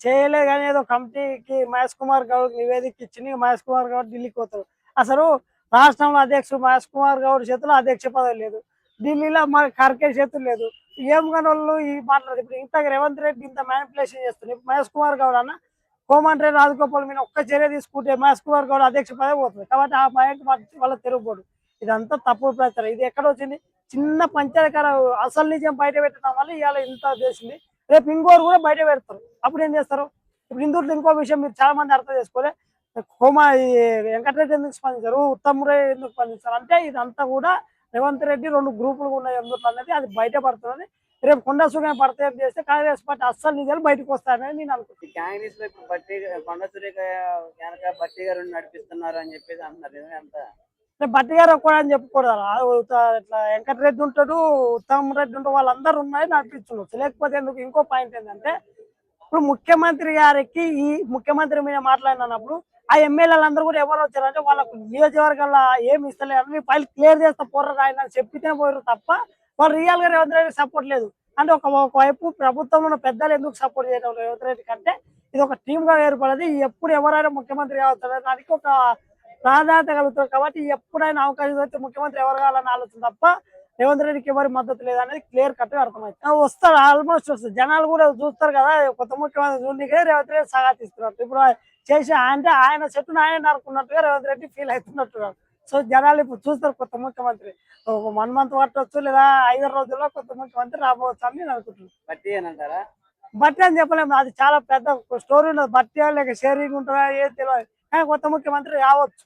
చేయలేదు కానీ ఏదో కమిటీకి మహేష్ కుమార్ గౌడ్ నివేదిక ఇచ్చి మహేష్ కుమార్ గౌడ్ ఢిల్లీకి పోతారు. అసలు రాష్ట్రంలో అధ్యక్షుడు మహేష్ కుమార్ గౌడ్ చేతిలో అధ్యక్ష పదవి లేదు, ఢిల్లీలో మన ఖర్గే చేతులు లేదు. ఏం కాని వాళ్ళు ఈ మాట్లాడదు. ఇప్పుడు ఇంత రేవంత్ రెడ్డి ఇంత మ్యానిపులేషన్ చేస్తుంది. మహేష్ కుమార్ గౌడ్ అన్న కోమటిరెడ్డి రాజగోపాల్ మీద ఒక్క చర్య తీసుకుంటే మహేష్ కుమార్ గౌడ్ అధ్యక్ష పదవి పోతుంది. కాబట్టి ఆ భయం వాళ్ళ తిరుగుబోడు. ఇదంతా తప్పుడు ప్రచారం. ఇది ఎక్కడ వచ్చింది? చిన్న పంచాయతీకార అసలు నిజం బయట పెట్టడం వల్ల ఇవాళ ఇంత చేసింది. రేపు ఇంకోరు కూడా బయట పెడతారు. అప్పుడు ఏం చేస్తారు? ఇప్పుడు ఇందులో ఇంకో విషయం మీరు చాలా మంది అర్థం చేసుకోలే. ఈ వెంకటరెడ్డి ఎందుకు స్పందించారు, ఉత్తమ్ రెడ్డి ఎందుకు స్పందించారు అంటే ఇదంతా కూడా రేవంత్ రెడ్డి 2 గ్రూపులు ఉన్నాయి ఎందుకు అనేది అది బయటపడుతుంది. రేపు కొండ సుఖం పడతాయని చేస్తే కాంగ్రెస్ పార్టీ అస్సలు నిజాలు బయటకు వస్తాయని నేను అనుకుంటున్నాను. కాంగ్రెస్ లో ఇప్పుడు కొండ సురేఖ వెనక బట్టి గారు నడిపిస్తున్నారు అని చెప్పేసి అంటున్నారు. ఎంత బట్టి గారు ఒక్కడు అని చెప్పుకోవడం ఇట్లా వెంకటరెడ్డి ఉంటాడు, ఉత్తమ్ రెడ్డి ఉంటాడు, వాళ్ళందరూ ఉన్నాయి నడిపించవచ్చు. లేకపోతే ఎందుకు? ఇంకో పాయింట్ ఏంటంటే ఇప్పుడు ముఖ్యమంత్రి గారికి ఈ ముఖ్యమంత్రి మీద మాట్లాడినప్పుడు ఆ ఎమ్మెల్యేలు అందరూ కూడా ఎవరు వచ్చారంటే వాళ్ళకు నియోజకవర్గాల్లో ఏమి ఇస్తలేదు, మీ ఫైల్ క్లియర్ చేస్తా పోర్రా ఆయన అని చెప్పితే పోయారు తప్ప వాళ్ళు రియల్ గా రేవంత్ రెడ్డి సపోర్ట్ లేదు. అంటే ఒకవైపు ప్రభుత్వంలో పెద్దలు ఎందుకు సపోర్ట్ చేయడం రేవంత్ రెడ్డి కంటే ఇది ఒక టీమ్ గా ఏర్పడది. ఎప్పుడు ఎవరైనా ముఖ్యమంత్రి కావచ్చు దానికి ఒక ప్రాధాన్యత కలుగుతారు. కాబట్టి ఎప్పుడైనా అవకాశం వస్తే ముఖ్యమంత్రి ఎవరు కావాలని ఆలోచన తప్ప రేవంత్ రెడ్డికి ఎవరి మద్దతు లేదనేది క్లియర్ కట్ గా అర్థమవుతుంది. వస్తారు, ఆల్మోస్ట్ వస్తారు. జనాలు కూడా చూస్తారు కదా, కొత్త ముఖ్యమంత్రి చూడనికే రేవంత్ రెడ్డి సగాతిస్తున్నారు. ఇప్పుడు చేసి అంటే ఆయన చెట్టును ఆయన నరుకున్నట్టుగా రేవంత్ రెడ్డి ఫీల్ అవుతున్నట్టుగా. సో జనాలు ఇప్పుడు చూస్తారు కొత్త ముఖ్యమంత్రి 1 మంత్ పట్టవచ్చు లేదా 5 రోజుల్లో కొత్త ముఖ్యమంత్రి రాబోవచ్చు అని నేను అనుకుంటున్నాను. బట్టి అని అంటారా? బట్టి అని చెప్పలేము, అది చాలా పెద్ద స్టోరీ ఉన్నది. బట్టి లేక షేరింగ్ ఉంటుందా ఏది తెలియదు, కానీ కొత్త ముఖ్యమంత్రి రావచ్చు.